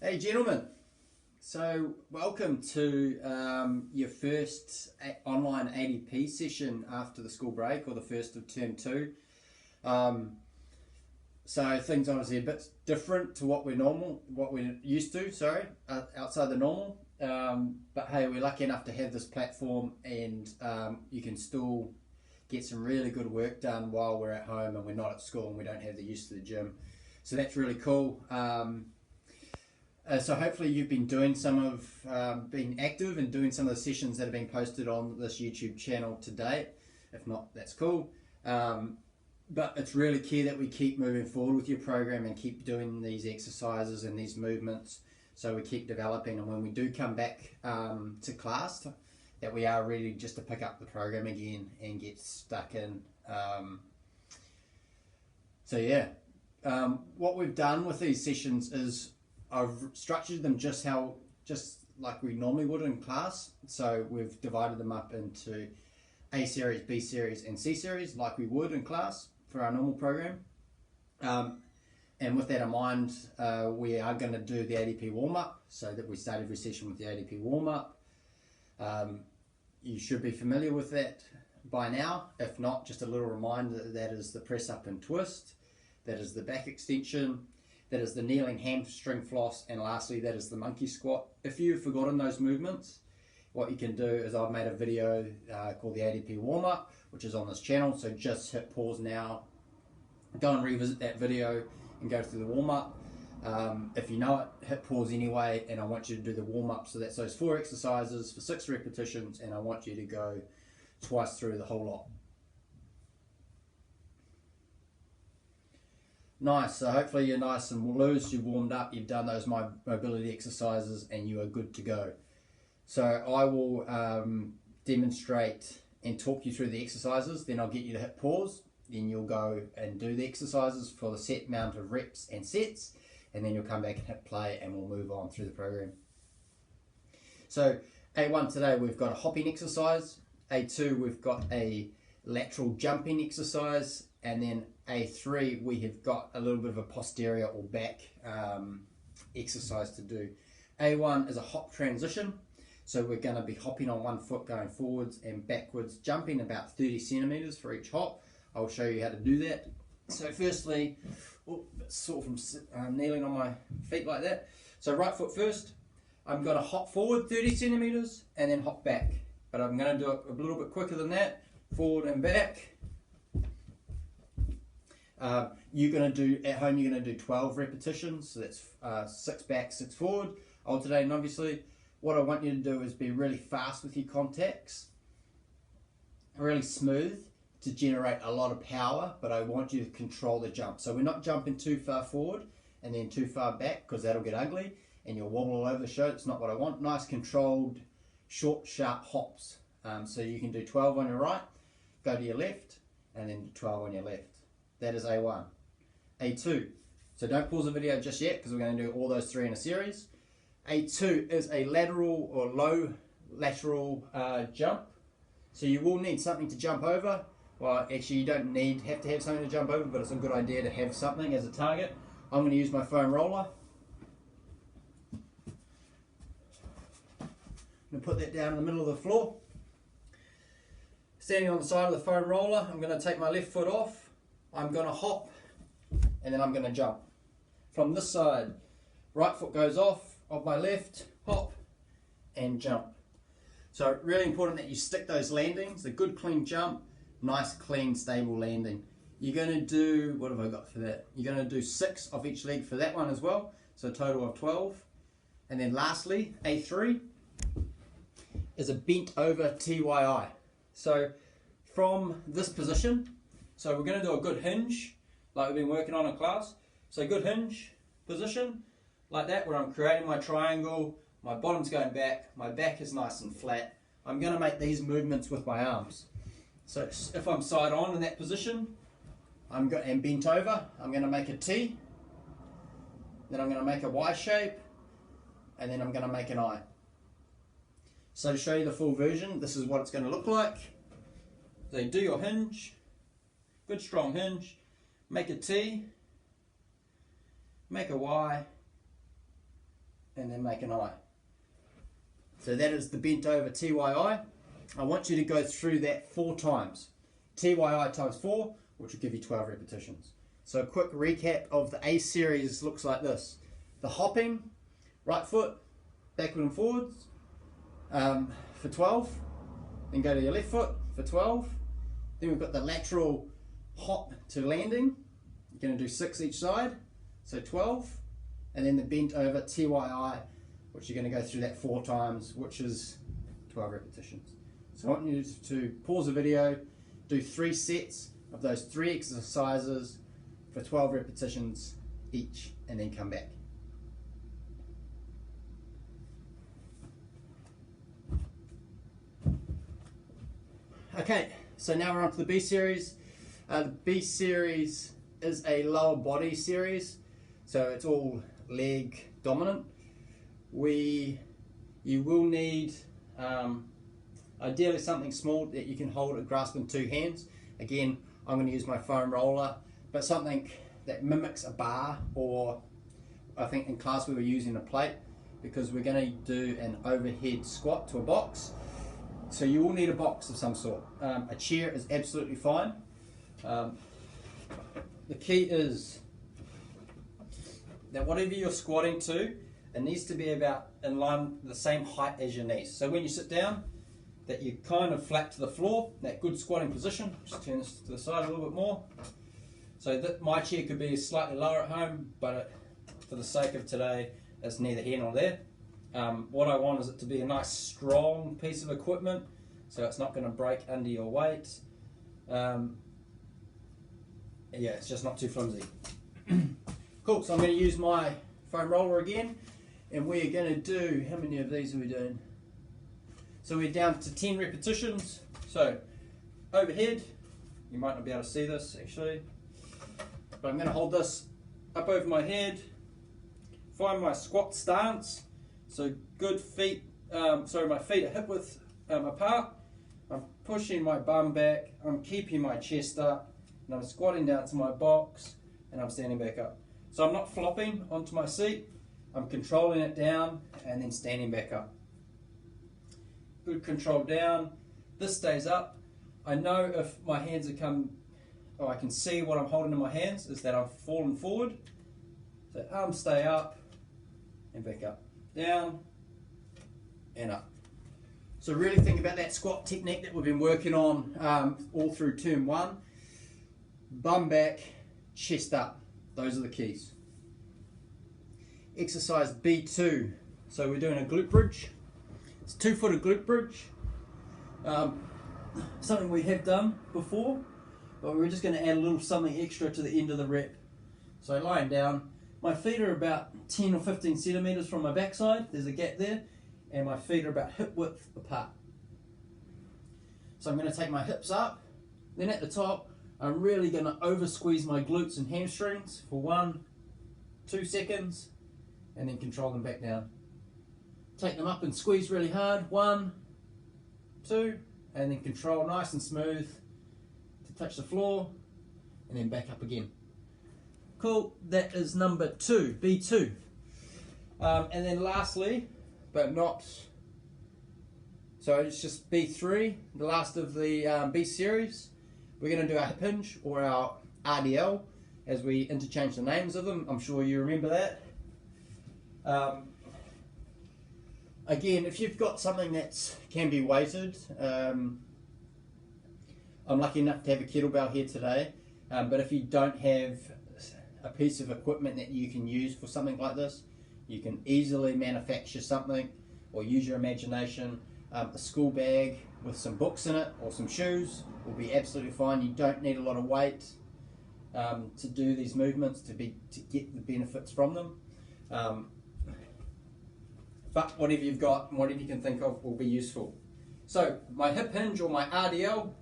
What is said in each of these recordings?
Hey gentlemen, so welcome to your first online ADP session after the school break, or the first of term 2. So things obviously a bit different to what we're used to, outside the normal. But hey, we're lucky enough to have this platform, and you can still get some really good work done while we're at home and we're not at school and we don't have the use of the gym. So that's really cool. So hopefully you've been doing being active and doing some of the sessions that have been posted on this YouTube channel to date. If not, that's cool. But it's really key that we keep moving forward with your program and keep doing these exercises and these movements, so we keep developing, and when we do come back to class, that we are ready just to pick up the program again and get stuck in. What we've done with these sessions is I've structured them just like we normally would in class. So we've divided them up into A series, B series and C series like we would in class for our normal program. And with that in mind, we are going to do the ADP warm-up, so that we start every session with the ADP warm-up. You should be familiar with that by now. If not, just a little reminder, that is the press up and twist, that is the back extension, that is the kneeling hamstring floss, and lastly that is the monkey squat. If you've forgotten those movements, what you can do is I've made a video called the ADP warm-up, which is on this channel, so just hit pause now, go and revisit that video and go through the warm-up. If you know it, hit pause anyway, and I want you to do the warm-up. So that's those 4 exercises for 6 repetitions, and I want you to go twice through the whole lot. Nice, so hopefully you're nice and loose, you've warmed up, you've done those mobility exercises, and you are good to go. So I will demonstrate and talk you through the exercises, then I'll get you to hit pause, then you'll go and do the exercises for the set amount of reps and sets, and then you'll come back and hit play, and we'll move on through the program. So A1 today we've got a hopping exercise, A2 we've got a lateral jumping exercise, and then A3 we have got a little bit of a posterior or back exercise to do. A1 is a hop transition, so we're going to be hopping on one foot going forwards and backwards, jumping about 30 centimeters for each hop. I'll show you how to do that. So firstly, a bit sore from kneeling on my feet like that. So right foot first, I'm going to hop forward 30 centimeters and then hop back, but I'm going to do it a little bit quicker than that, forward and back. You're going to do, at home, you're going to do 12 repetitions, so that's 6 back, 6 forward, alternating obviously. What I want you to do is be really fast with your contacts, really smooth to generate a lot of power, but I want you to control the jump. So we're not jumping too far forward and then too far back, because that'll get ugly and you'll wobble all over the show. It's not what I want. Nice controlled, short, sharp hops. So you can do 12 on your right, go to your left, and then 12 on your left. That is A1. A2, so don't pause the video just yet, because we're going to do all those 3 in a series. A2 is a lateral or low lateral jump. So you will need something to jump over. Well, actually you don't have to have something to jump over, but it's a good idea to have something as a target. I'm going to use my foam roller. I'm going to put that down in the middle of the floor. Standing on the side of the foam roller, I'm going to take my left foot off. I'm going to hop, and then I'm going to jump. From this side, right foot goes off of my left, hop, and jump. So really important that you stick those landings, a good clean jump, nice clean stable landing. You're going to do, what have I got for that? You're going to do 6 of each leg for that one as well, so a total of 12. And then lastly, A3 is a bent over TYI. So from this position, so we're going to do a good hinge like we've been working on in class. So good hinge position like that, where I'm creating my triangle, my bottom's going back, my back is nice and flat. I'm going to make these movements with my arms. So if I'm side on in that position, and bent over, I'm going to make a T, then I'm going to make a Y shape, and then I'm going to make an I. So to show you the full version, this is what it's going to look like. So you do your hinge, good strong hinge, make a T, make a Y, and then make an I. So that is the bent over TYI. I want you to go through that 4 times. TYI times 4, which will give you 12 repetitions. So a quick recap of the A series looks like this. The hopping, right foot, backward and forwards for 12. Then go to your left foot for 12. Then we've got the lateral hop to landing. You're going to do 6 each side, so 12. And then the bent over TYI, which you're going to go through that 4 times, which is 12 repetitions. So I want you to pause the video, do 3 sets of those 3 exercises for 12 repetitions each, and then come back. Okay, so now we're on to the B series. The B series is a lower body series, so it's all leg dominant. You will need ideally something small that you can hold and grasp in 2 hands. Again, I'm going to use my foam roller, but something that mimics a bar, or I think in class we were using a plate, because we're going to do an overhead squat to a box. So you will need a box of some sort. A chair is absolutely fine. The key is that whatever you're squatting to, it needs to be about in line the same height as your knees. So when you sit down, that you're kind of flat to the floor, that good squatting position. Just turn this to the side a little bit more. So that my chair could be slightly lower at home, but for the sake of today, it's neither here nor there. What I want is it to be a nice strong piece of equipment, so it's not going to break under your weight. Yeah, it's just not too flimsy. Cool, so I'm going to use my foam roller again, and we're going to do, how many of these are we doing? So we're down to 10 repetitions. So overhead, you might not be able to see this actually, but I'm going to hold this up over my head, find my squat stance. So good feet, my feet are hip width apart. I'm pushing my bum back, I'm keeping my chest up, and I'm squatting down to my box, and I'm standing back up. So I'm not flopping onto my seat, I'm controlling it down and then standing back up. Good control down, this stays up. I know if my hands are I can see what I'm holding in my hands is that I've fallen forward. So arms stay up and back up. Down and up. So really think about that squat technique that we've been working on all through term 1. Bum back, chest up. Those are the keys. Exercise B2. So we're doing a glute bridge. It's a 2-footed glute bridge. Something we have done before, but we're just going to add a little something extra to the end of the rep. So lying down, my feet are about 10 or 15 centimeters from my backside. There's a gap there, and my feet are about hip width apart. So I'm going to take my hips up, then at the top, I'm really going to over squeeze my glutes and hamstrings for 1-2 seconds, and then control them back down. Take them up and squeeze really hard, 1, 2, and then control nice and smooth to touch the floor, and then back up again. Cool, that is number 2, B2. And then lastly, but not, so it's just B3, the last of the B series. We're going to do our hip hinge, or our RDL, as we interchange the names of them. I'm sure you remember that. Again, if you've got something that can be weighted, I'm lucky enough to have a kettlebell here today, but if you don't have a piece of equipment that you can use for something like this, you can easily manufacture something or use your imagination. A school bag with some books in it or some shoes will be absolutely fine. You don't need a lot of weight to do these movements, to get the benefits from them. But whatever you've got and whatever you can think of will be useful. So my hip hinge, or my RDL,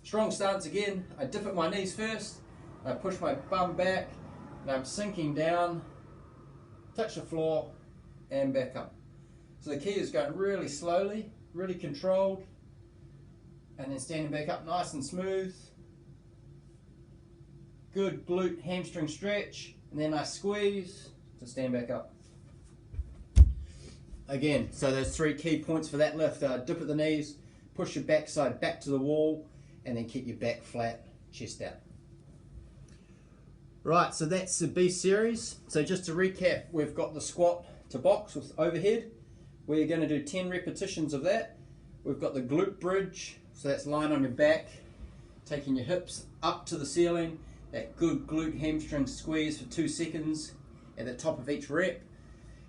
strong stance again. I dip at my knees first, I push my bum back, and I'm sinking down, touch the floor, and back up. So the key is going really slowly, really controlled, and then standing back up nice and smooth. Good glute hamstring stretch, and then I squeeze to stand back up. again, so there's 3 key points for that lift. Dip at the knees, push your backside back to the wall, and then keep your back flat, chest out. Right, so that's the B series. So just to recap, we've got the squat to box with overhead. We're going to do 10 repetitions of that. We've got the glute bridge, so that's lying on your back, taking your hips up to the ceiling, that good glute hamstring squeeze for 2 seconds at the top of each rep,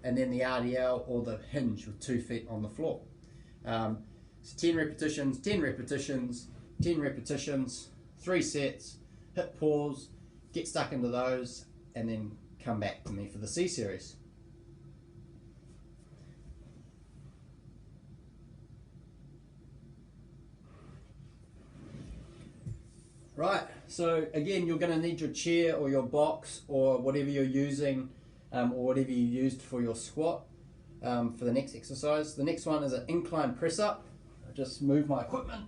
and then the RDL or the hinge with 2 feet on the floor. So 10 repetitions, 10 repetitions, 10 repetitions, 3 sets, hit pause, get stuck into those, and then come back to me for the C series. Right, so again, you're going to need your chair or your box or whatever you're using, or whatever you used for your squat for the next exercise. The next one is an incline press up. I just move my equipment.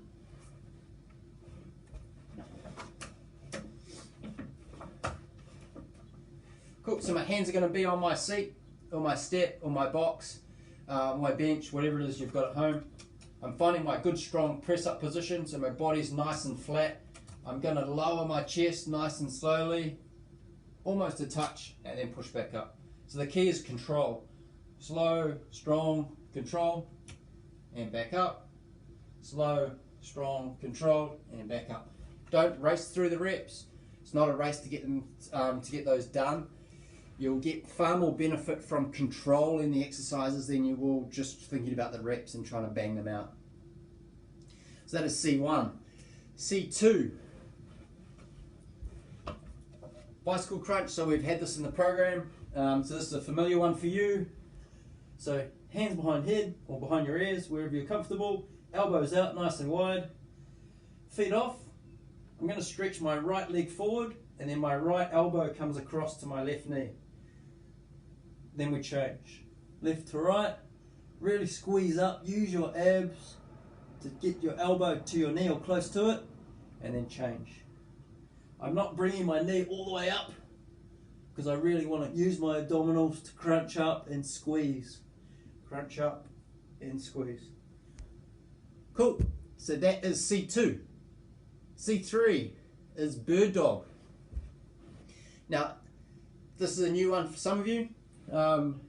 Cool, so my hands are going to be on my seat, or my step, or my box, my bench, whatever it is you've got at home. I'm finding my good strong press up position, so my body's nice and flat. I'm going to lower my chest nice and slowly, almost a touch, and then push back up. So the key is control. Slow, strong, control, and back up. Slow, strong, control, and back up. Don't race through the reps. It's not a race to get them to get those done. You'll get far more benefit from control in the exercises than you will just thinking about the reps and trying to bang them out. So that is C1. C2. Bicycle crunch, so we've had this in the program. So this is a familiar one for you. So hands behind head or behind your ears, wherever you're comfortable. Elbows out nice and wide. Feet off. I'm going to stretch my right leg forward, and then my right elbow comes across to my left knee. Then we change. Left to right. Really squeeze up. Use your abs to get your elbow to your knee or close to it, and then change. I'm not bringing my knee all the way up because I really want to use my abdominals to crunch up and squeeze. Crunch up and squeeze. Cool. So that is C2. C3 is bird dog. Now, this is a new one for some of you. Can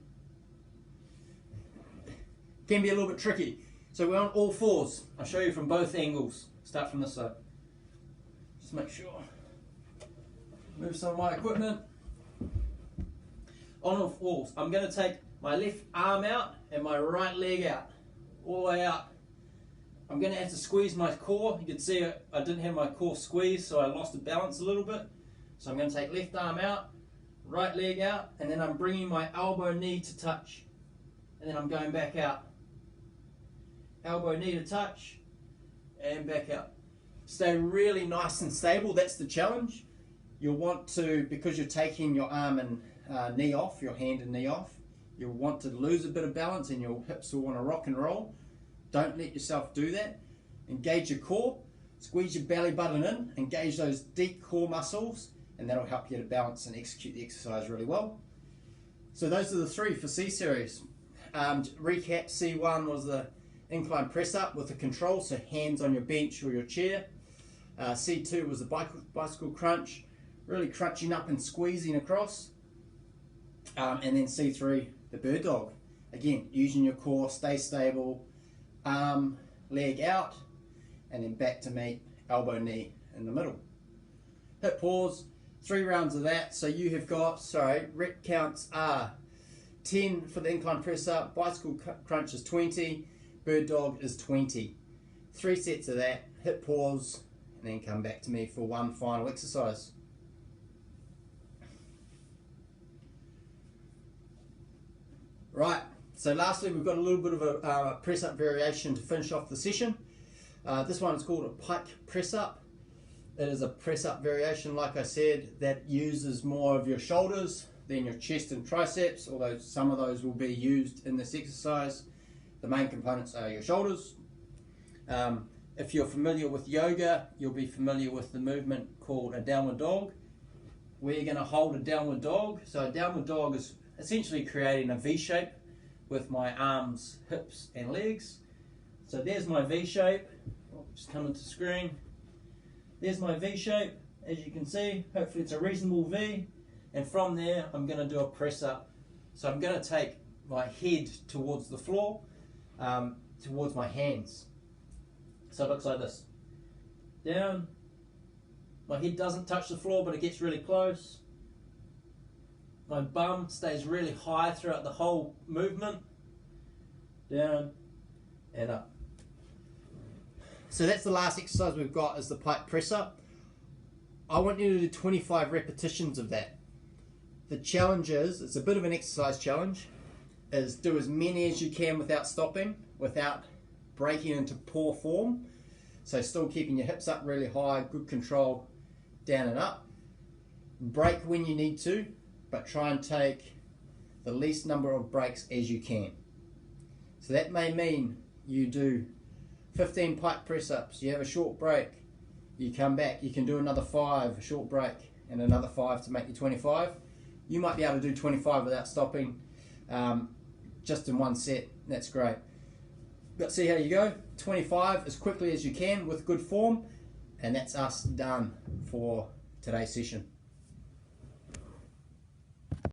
be a little bit tricky. So we're on all fours. I'll show you from both angles. Start from this side. Just make sure. Move some of my equipment. On all fours. I'm going to take my left arm out and my right leg out. All the way out. I'm going to have to squeeze my core. You can see I didn't have my core squeezed, so I lost the balance a little bit. So I'm going to take left arm out, right leg out, and then I'm bringing my elbow knee to touch. And then I'm going back out. Elbow knee to touch, and back out. Stay really nice and stable. That's the challenge. You'll want to, because you're taking your arm and knee off, your hand and knee off, you'll want to lose a bit of balance and your hips will want to rock and roll. Don't let yourself do that. Engage your core, squeeze your belly button in, engage those deep core muscles, and that'll help you to balance and execute the exercise really well. So those are the 3 for C series. Recap, C1 was the incline press up with the control, so hands on your bench or your chair. C2 was the bicycle crunch, really crunching up and squeezing across. And then C3, the bird dog. Again, using your core, stay stable, arm, leg out, and then back to meet, elbow, knee in the middle. Hit pause, 3 rounds of that. So you have got, rep counts are 10 for the incline press up, bicycle crunch is 20, bird dog is 20. 3 sets of that, hit pause, and then come back to me for one final exercise. Right, so lastly we've got a little bit of a press up variation to finish off the session. This one is called a pike press up. It is a press up variation, like I said, that uses more of your shoulders than your chest and triceps, although some of those will be used in this exercise. The main components are your shoulders. If you're familiar with yoga, you'll be familiar with the movement called a downward dog. We're going to hold a downward dog. So a downward dog is essentially creating a V shape with my arms, hips and legs. So there's my V shape. I'll just come into screen. There's my V shape, as you can see. Hopefully it's a reasonable V. And from there, I'm going to do a press up. So I'm going to take my head towards the floor, towards my hands. So it looks like this. Down. My head doesn't touch the floor, but it gets really close. My bum stays really high throughout the whole movement. Down and up. So that's the last exercise we've got, is the pike press up. I want you to do 25 repetitions of that. The challenge is, it's a bit of an exercise challenge, is do as many as you can without stopping, without breaking into poor form. So still keeping your hips up really high, good control, down and up. Break when you need to, but try and take the least number of breaks as you can. So that may mean you do 15 pike press ups, you have a short break, you come back, you can do another 5, a short break, and another 5 to make you 25. You might be able to do 25 without stopping, just in one set. That's great. But see how you go. 25 as quickly as you can with good form, and that's us done for today's session.